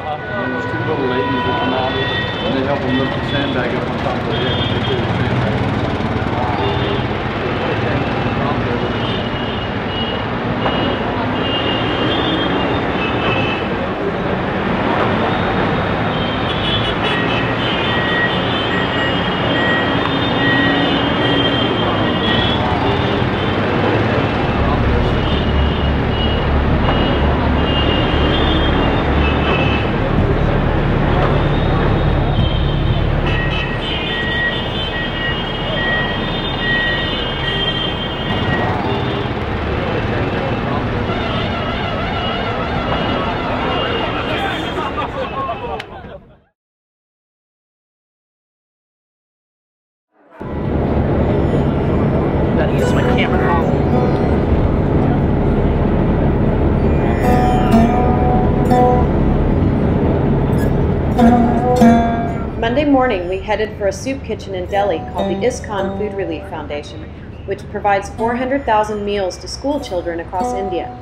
And there's two little ladies that come out and they help them lift the sandbag up on top of their head. They do the sandbag. Monday morning, we headed for a soup kitchen in Delhi called the ISKCON Food Relief Foundation, which provides 400,000 meals to school children across India.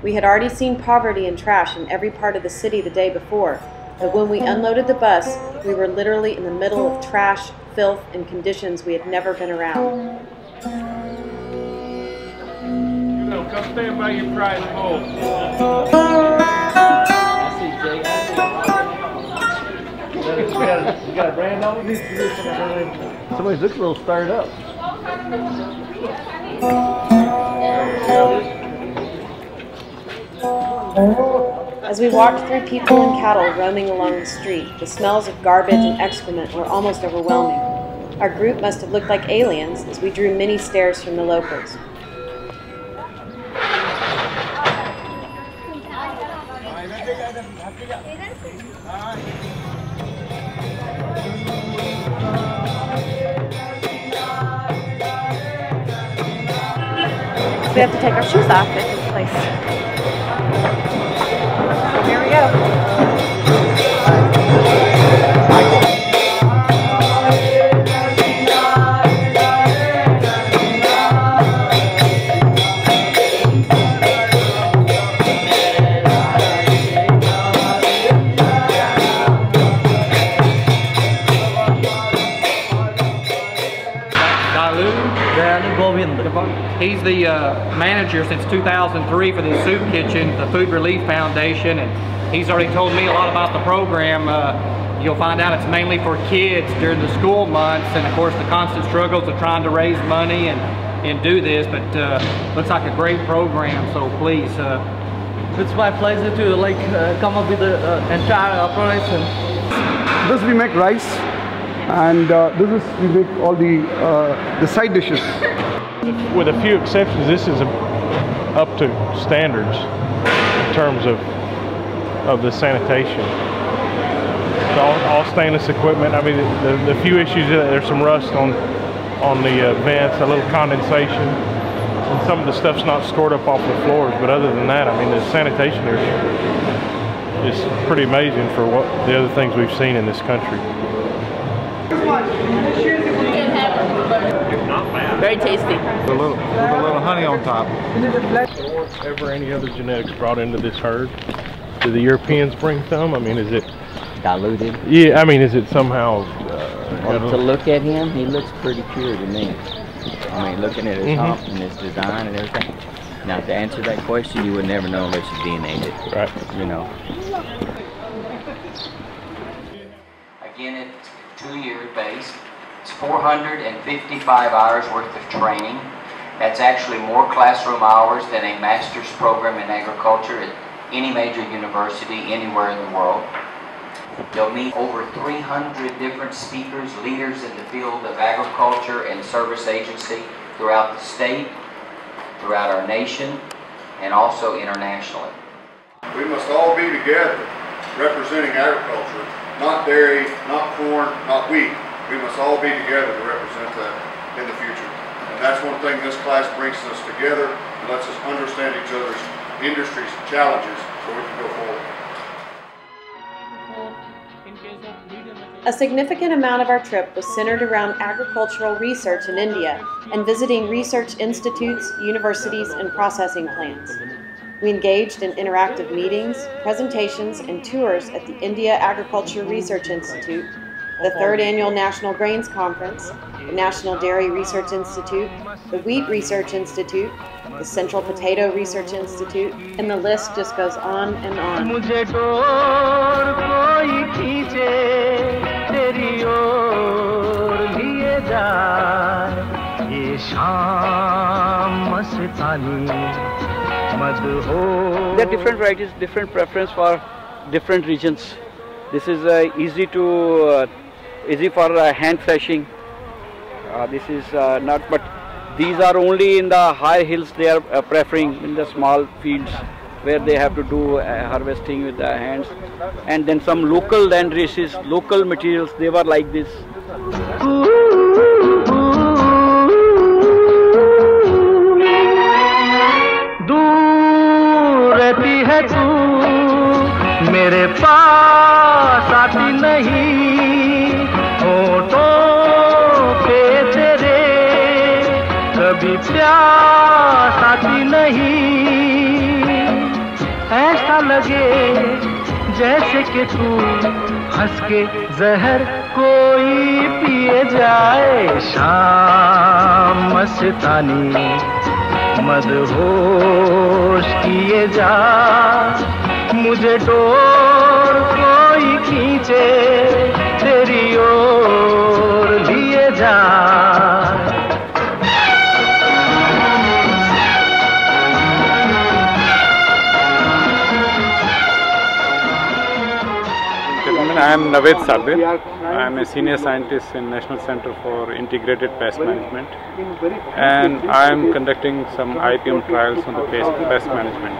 We had already seen poverty and trash in every part of the city the day before, but when we unloaded the bus, we were literally in the middle of trash, filth, and conditions we had never been around. You know, come stand by your prize bowl. You got a brand on it? Somebody looks a little stirred up. As we walked through people and cattle roaming along the street, the smells of garbage and excrement were almost overwhelming. Our group must have looked like aliens as we drew many stares from the locals. We have to take our shoes off at this place. So here we go. He's the manager since 2003 for the Soup Kitchen, the Food Relief Foundation, and he's already told me a lot about the program. You'll find out it's mainly for kids during the school months, and of course the constant struggles of trying to raise money and do this, but looks like a great program, so please. It's my pleasure to come up with the entire operation. This we make rice, and this is we make all the side dishes. With a few exceptions, this is up to standards in terms of the sanitation. It's all stainless equipment. I mean, the few issues, there's some rust on the vents, a little condensation, and some of the stuff's not stored up off the floors. But other than that, I mean, the sanitation is pretty amazing for what the other things we've seen in this country. Very tasty. With a little honey on top. There weren't ever any other genetics brought into this herd. Do the Europeans bring some? I mean, is it diluted? Yeah, I mean, is it somehow... Well, to look at him, he looks pretty pure to me. I mean, looking at his hump and his design and everything. Now, to answer that question, you would never know unless you DNA'd it. Right. You know. Again, it's 2-year based. It's 455 hours worth of training. That's actually more classroom hours than a master's program in agriculture at any major university anywhere in the world. You'll meet over 300 different speakers, leaders in the field of agriculture and service agency throughout the state, throughout our nation, and also internationally. We must all be together representing agriculture, not dairy, not corn, not wheat. We must all be together to represent that in the future. And that's one thing this class brings us together and lets us understand each other's industries and challenges so we can go forward. A significant amount of our trip was centered around agricultural research in India and visiting research institutes, universities, and processing plants. We engaged in interactive meetings, presentations, and tours at the India Agriculture Research Institute, the 3rd Annual National Grains Conference, the National Dairy Research Institute, the Wheat Research Institute, the Central Potato Research Institute, and the list just goes on and on. There are different varieties, different preference for different regions. This is easy for hand threshing. This is not, but these are only in the high hills. They are preferring in the small fields where they have to do harvesting with their hands. And then some local land races, local materials, they were like this. मेरे पास आती नहीं होठों पे तेरे कभी प्यास आती नहीं ऐसा लगे जैसे कि तू हंस के जहर कोई पिए जाए शाम मस्तानी मदहोश किए जा मुझे डोर कोई खींचे तेरी ओर लिए जा I am Naveed Sabir. I am a senior scientist in National Center for Integrated Pest Management, and I am conducting some IPM trials on the pest management.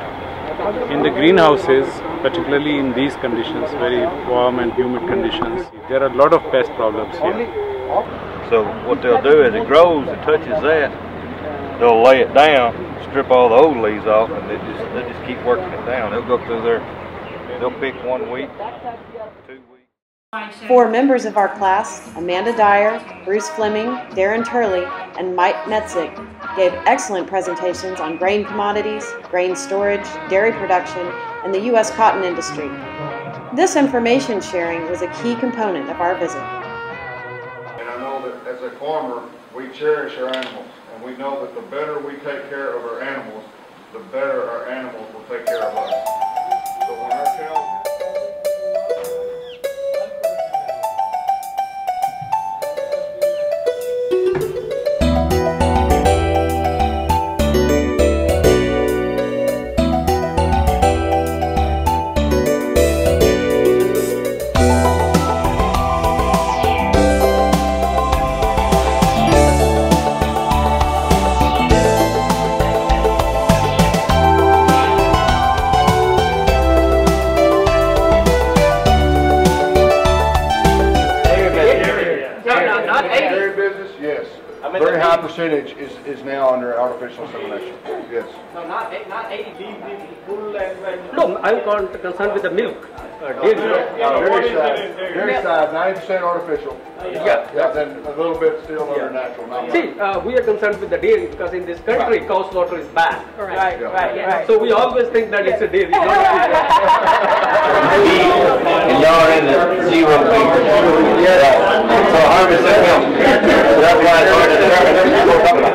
In the greenhouses, particularly in these conditions, very warm and humid conditions, there are a lot of pest problems here. So what they'll do as it grows, it touches that, they'll lay it down, strip all the old leaves off, and they just keep working it down. They'll go through there, they'll pick 1 week, 2 weeks. 4 members of our class, Amanda Dyer, Bruce Fleming, Darren Turley, and Mike Metzik, gave excellent presentations on grain commodities, grain storage, dairy production, and the U.S. cotton industry. This information sharing was a key component of our visit. And I know that as a farmer, we cherish our animals, and we know that the better we take care of our animals, the better our animals will take care of us. So when our cows very high percentage is now under artificial insemination. Yes. No, not 80. No, I'm concerned with the milk. Dairy side, 90% artificial. Yeah. Then a little bit still under natural. See, we are concerned with the dairy because in this country, cow slaughter is bad. Right. So we always think that it's a dairy. And y'all are in the 0 figure. So harvest that milk. That's why it's hard to determine what we're talking about.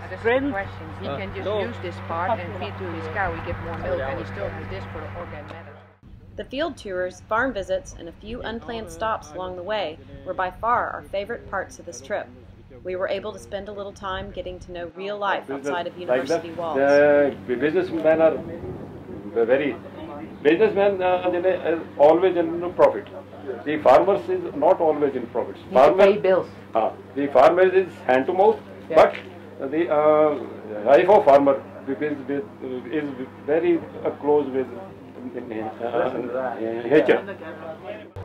questions. He can just use this part and feed to his cow. We get more milk, and he still has this for the organ matter. The field tours, farm visits, and a few unplanned stops along the way were by far our favorite parts of this trip. We were able to spend a little time getting to know real life outside of university walls. The businessmen are very businessmen always in profit. The farmers is not always in profit. Farmer pay bills. The farmer is hand to mouth, but the life of farmer is very close with nature.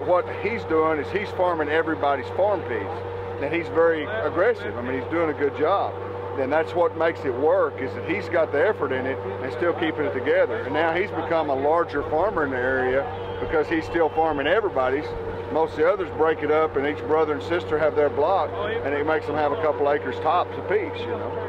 What he's doing is he's farming everybody's farm piece, and he's very aggressive. I mean, he's doing a good job. And that's what makes it work, is that he's got the effort in it and still keeping it together. And now he's become a larger farmer in the area because he's still farming everybody's. Most of the others break it up and each brother and sister have their block, and it makes them have a couple acres tops apiece, you know.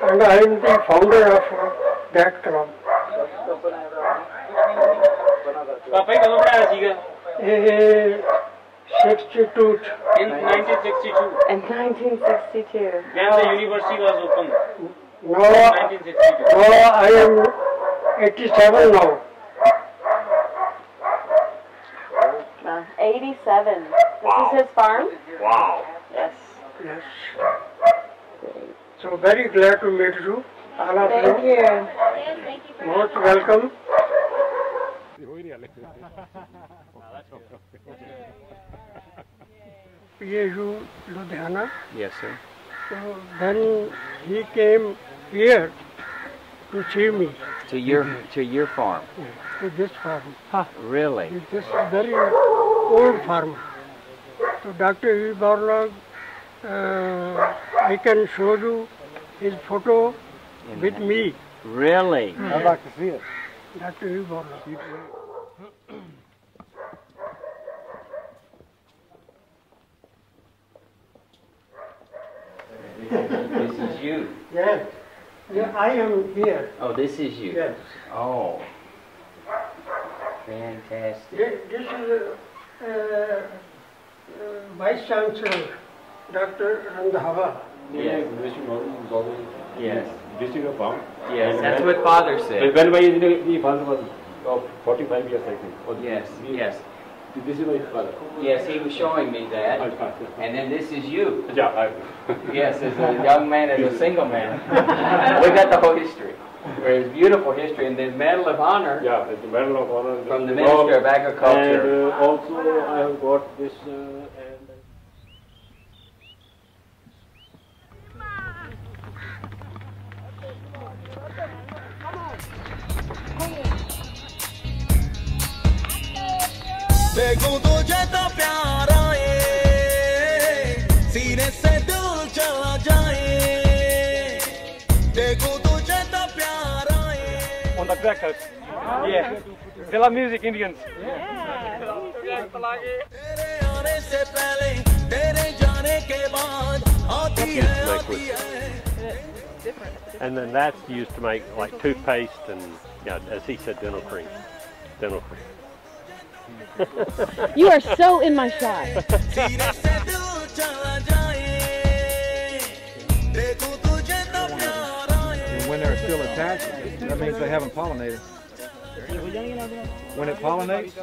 And I am the founder of that club. Papa कब बनाया सीगा? 62. In 1962. In 1962. When the university was opened. No, 1962. no, I am 87 now. 87. This is his farm? Wow. Yes. Yes. So very glad to meet you. All of Thank you. Most welcome. PSU Ludhiana. Yes, sir. So then he came here to see me. To your farm. To this farm. Really? This is very old farm. So Dr. E. Borlaug, I can show you his photo with me. Really? I'd like to see it. Dr. E. Borlaug. This is you. Yes. Yeah, I am here. Oh, this is you. Yes. Oh. Fantastic. This is Vice Chancellor, Dr. Randhawa. Yes. Yes. District of farm. Yes, that's what Father said. When the father was of 45 years, I think. Yes, yes. This is my father. Yes, he was showing me that. And then this is you. Yeah. Yes, as a young man, as a single man. We got the whole history. There's beautiful history, and the Medal of Honor. Yeah, the Medal of Honor from the Minister of Agriculture. And also I have got this. देखूं तुझे तो प्यार आए सीने से दिल चला जाए देखूं तुझे तो प्यार आए On the track house. Yeah. They love music, Indians. तेरे आने से पहले तेरे जाने के बाद आती है And then that's used to make like toothpaste and, as he said, dental cream. Dental cream. You are so in my shot. सीने से दिल चला जाए देखूं तुझे तो प्यार आए And when they're still attached, that means they haven't pollinated. When it pollinates,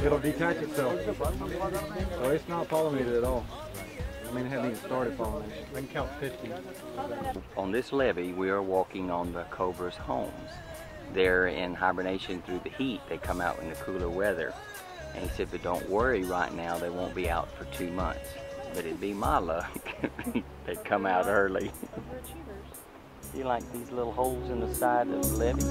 it'll detach itself. So it's not pollinated at all. I mean, it hasn't even started pollination. I can count 50. On this levee, we are walking on the cobra's homes. They're in hibernation through the heat. They come out in the cooler weather. And he said, but don't worry right now, they won't be out for 2 months. But it'd be my luck, they'd come out early. You like these little holes in the side of the levee?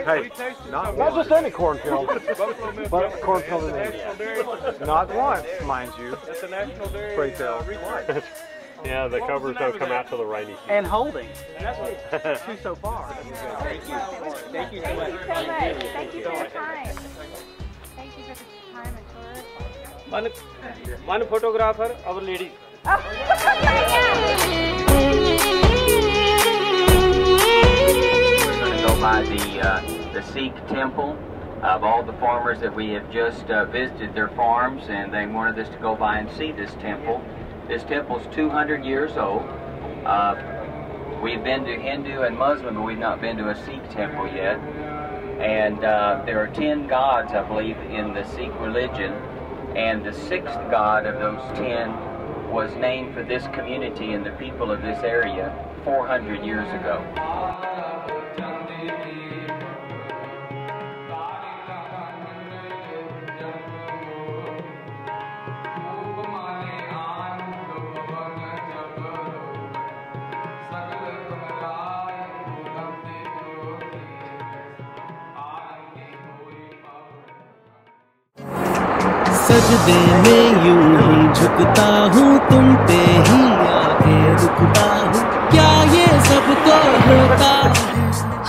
Hey, not just any cornfield, but a cornfield in India. Not once, mind you. That's a national dairy. Pray tell. Yeah, the covers don't come out till the rainy season. And holding. And that's what two so far. Thank you. Thank you so much. Thank you for your time. Thank you for the time and tour. One photographer, our ladies. Go by the Sikh temple of all the farmers that we have just visited their farms, and they wanted us to go by and see this temple. This temple's 200 years old. We've been to Hindu and Muslim, but we've not been to a Sikh temple yet. And there are 10 gods, I believe, in the Sikh religion, and the 6th god of those 10 was named for this community and the people of this area 400 years ago. सजदे में यूं ही झुकता हूँ तुम पे ही आके रुकता हूँ क्या ये सबको होता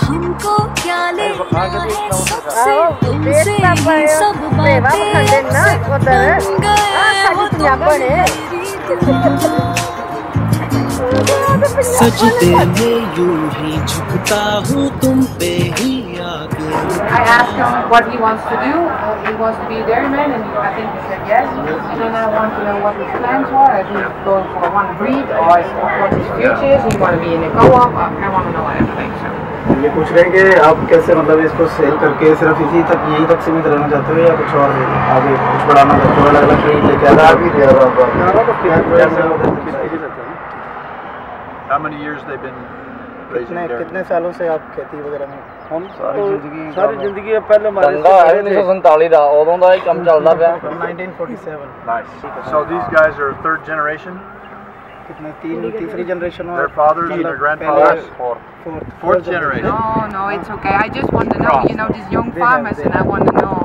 हमको क्या लेना है सबसे तुमसे ही सब बातें सजदे में यूं ही झुकता हूँ तुम पे ही आके I asked him what he wants to do. He wants to be a dairyman, and I think he said yes. And then I want to know what his plans are. Is he going for one breed, or what his future is? He want to be in a co-op. I want to know everything. So. ये पूछ रहे हैं कि आप कैसे मतलब इसको cell करके सिर्फ इसी तक यही तक सीमित रहना चाहते हो या कुछ और आगे कुछ बढ़ाना चाहते हो अलग अलग ब्रीड लेके आना भी दिया How many years they've been raising dairy? कितने सालों से आप खेती वगैरह में हम सारी जिंदगी पहले हमारे 1947 ਦਾ ਉਦੋਂ ਦਾ ਹੀ ਕੰਮ ਚੱਲਦਾ ਪਿਆ 1947 Nice. So these guys are third generation? कितने तीसरी generation Their fathers and their grandfathers? Fourth generation. No, it's okay. I just want to know, these young farmers, and I want to know.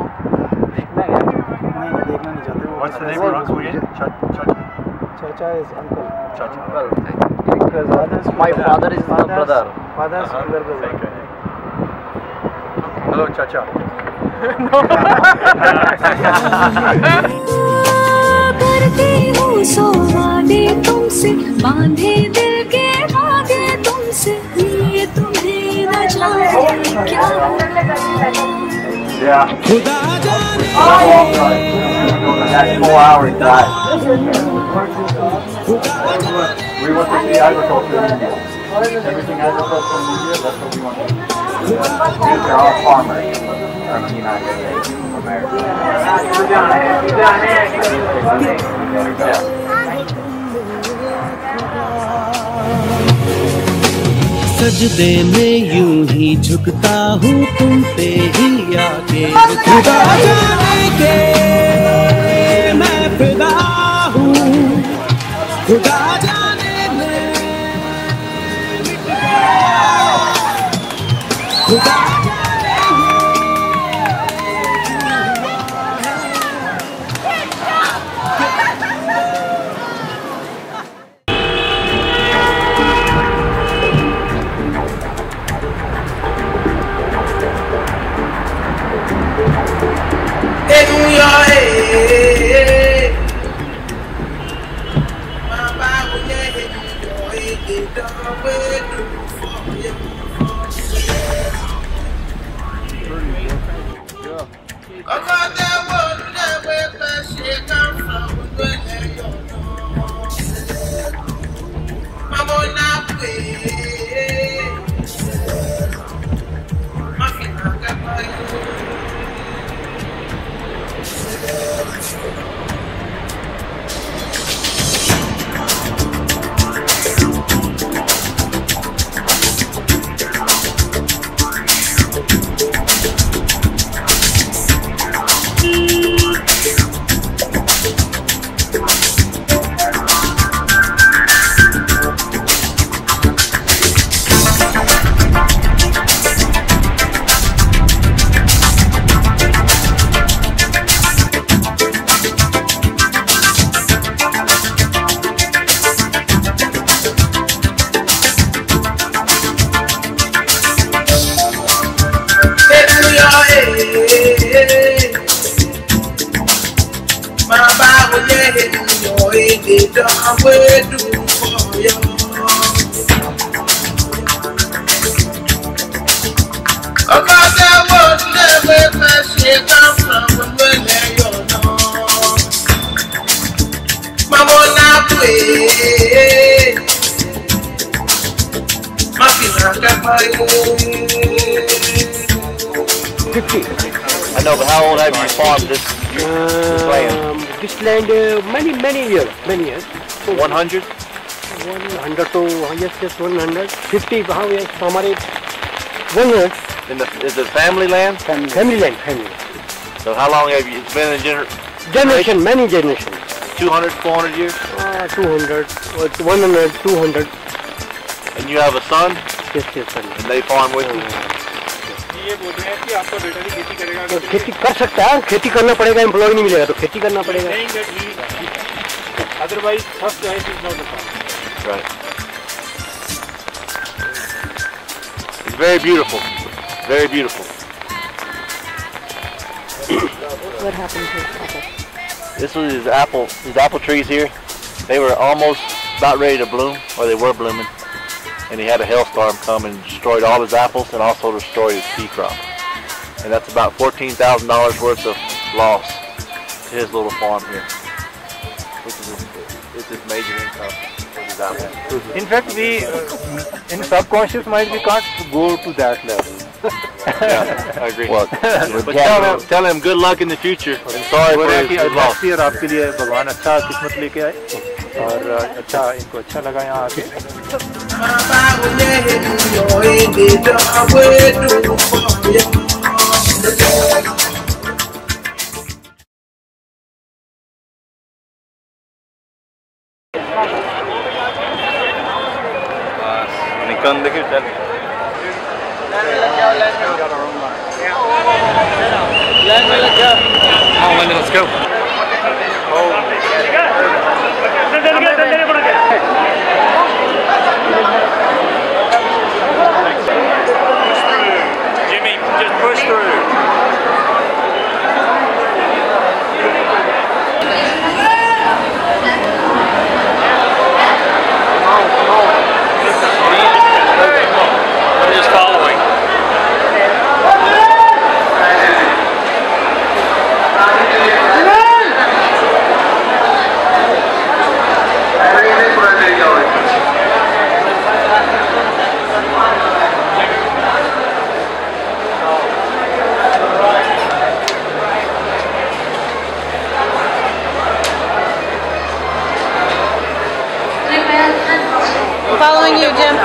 What's the name of uncle again? Chacha is uncle. Chacha. Because my father is the brother. Father's younger brother. Hello, Chacha. करती हूँ सोवाले तुमसे बांधे दिल के धागे तुमसे ये तुम्हें न जाने क्या खुदा जाने That's 4 hours drive. We want to see agriculture in India. Everything agriculture in India, that's what we want to do. These are all farmers from the United States of America. सजदे में यूं ही झुकता हूँ तुम पे ही आके खुदा जाने के मैं फिदा हूँ खुदा जाने में खुदा I know, but how old have you farmed this land? This land, many years. 100? 100 to, yes, 150, how yes, हमारे 100. Is it family land? Family land. So how long have you, it's been a Generation, many generations. 200, 400 years? 200, 100, 200. And you have a son? Yes, son. And they farm with you? तो खेती कर सकता है, खेती करना पड़ेगा, employ नहीं मिलेगा तो खेती करना पड़ेगा. Otherwise, first choice is not the farm. Right. It's very beautiful. Very beautiful. What happened to his apple? This was his apple trees here. They were almost about ready to bloom, or they were blooming. And he had a hailstorm come and destroyed all his apples and also destroyed his pea crop. And that's about $14,000 worth of loss to his little farm here. It's his major income with his apples. In fact, we, in subconscious mind, we can't go to that level. Yeah, I agree. Well, but tell him good luck in the future and sorry for his loss. आपके लिए भगवान अच्छा किस्मत लेके आए और अच्छा इनको अच्छा लगा यहाँ आके. निकन देखिए चल. Come on, Linda, let's go. Jimmy, just push through. I'm just following. Following you, Jim.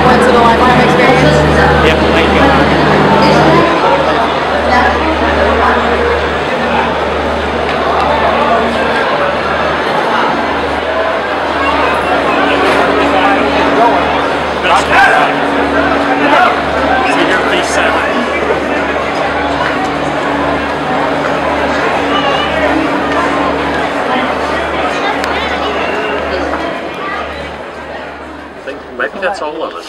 Once in a lifetime experience. Yep, thank you. See here, please, maybe that's all of us.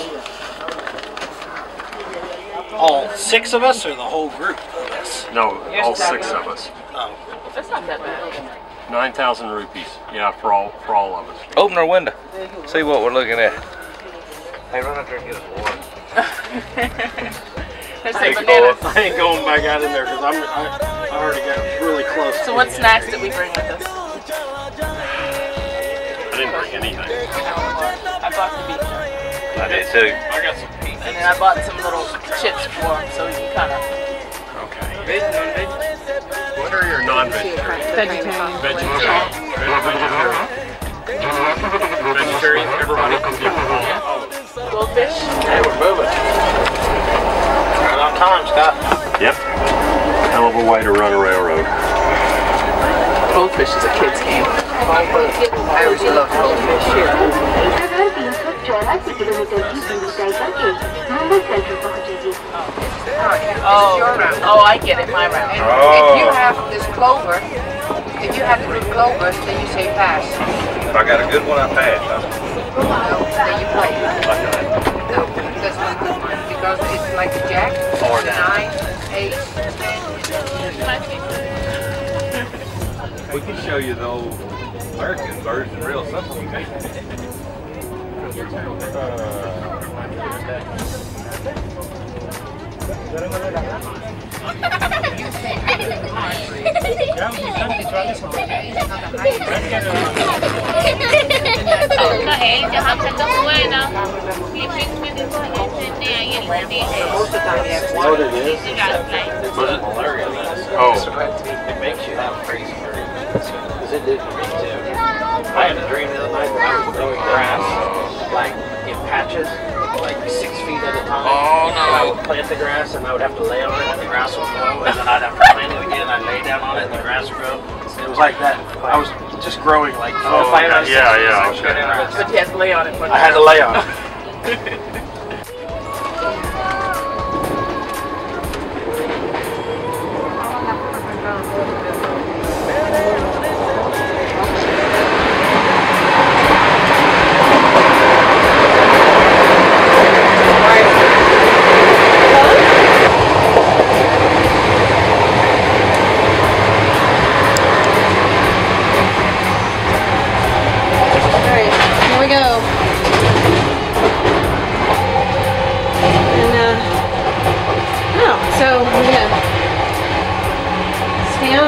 All 6 of us, or the whole group of us? No, all 6 of us. Oh. That's not that bad. 9,000 rupees. Yeah, for all of us. Open our window. See what we're looking at. Hey, run up there and get us water. There's some bananas. I ain't going back out in there because I already got really close. So what snacks did we bring with us? I didn't bring anything. I bought the beef. I did too. I got some pizza. And then I bought some little chips for him so he can kind of... Okay. What are your non-vegetarian? Vegetarian. Vegetarian. Vegetarian. Everybody can get along. Goldfish. Hey, we're moving. Right on time, Scott. Yep. Hell of a way to run a railroad. Goldfish is a kid's game. I always love goldfish. Oh, I get it, my round. And if you have this clover, if you have the good clovers, then you say pass. If I got a good one, I pass. Huh? No, then you play. No, that's not good one because it's like a jack, or 9, 8, 10. We can show you the old American version, real simple. What it is? Was it hilarious? Oh. It makes you have crazy dreams. Because it did for me too. I had a dream the other night that I was growing grass, like in patches, like 6 feet at a time. Oh no! And I would plant the grass and I would have to lay on it and the grass would grow, and then I'd have to plant it again. I'd lay down on it and the grass would grow. It was like that. I was just growing like 4 or 5 hours. Yeah, yeah, okay. But you had to lay on it. I had to lay on it.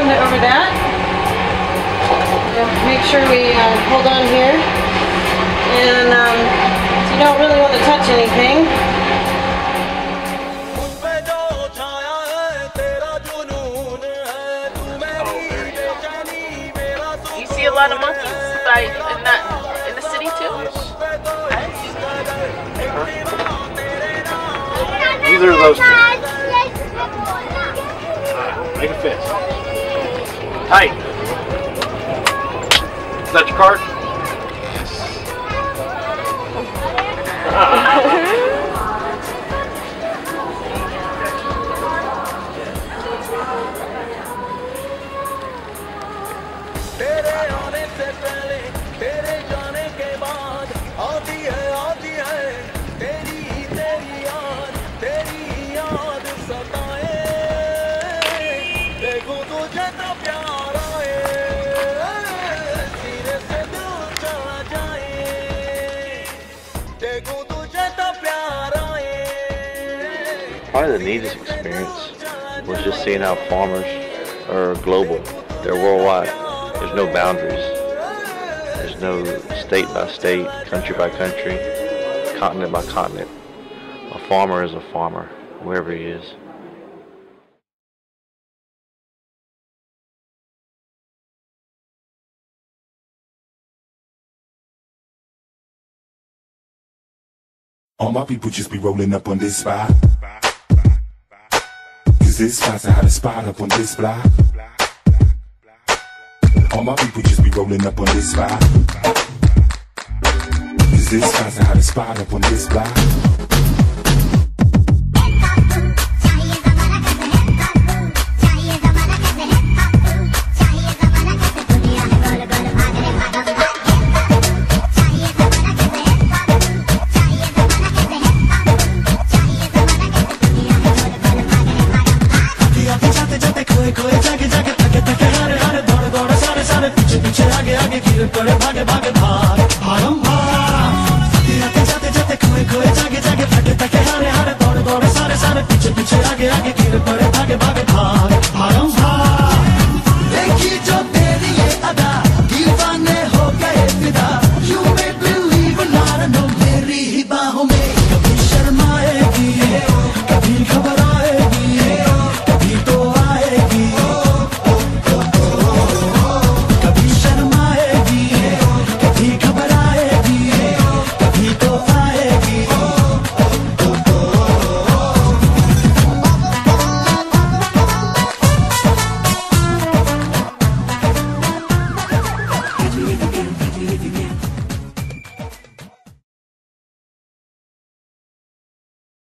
Over that. Make sure we hold on here, and you don't really want to touch anything. You see a lot of monkeys in the city too? Neither of those two. Make a fist. Tight. Is that your card? Probably the neatest experience was just seeing how farmers are global. They're worldwide. There's no boundaries. There's no state by state, country by country, continent by continent. A farmer is a farmer, wherever he is. All my people just be rolling up on this spot. Cause this spot's a hottest spot up on this block. All my people just be rolling up on this spot. Cause this spot's a hottest spot up on this block.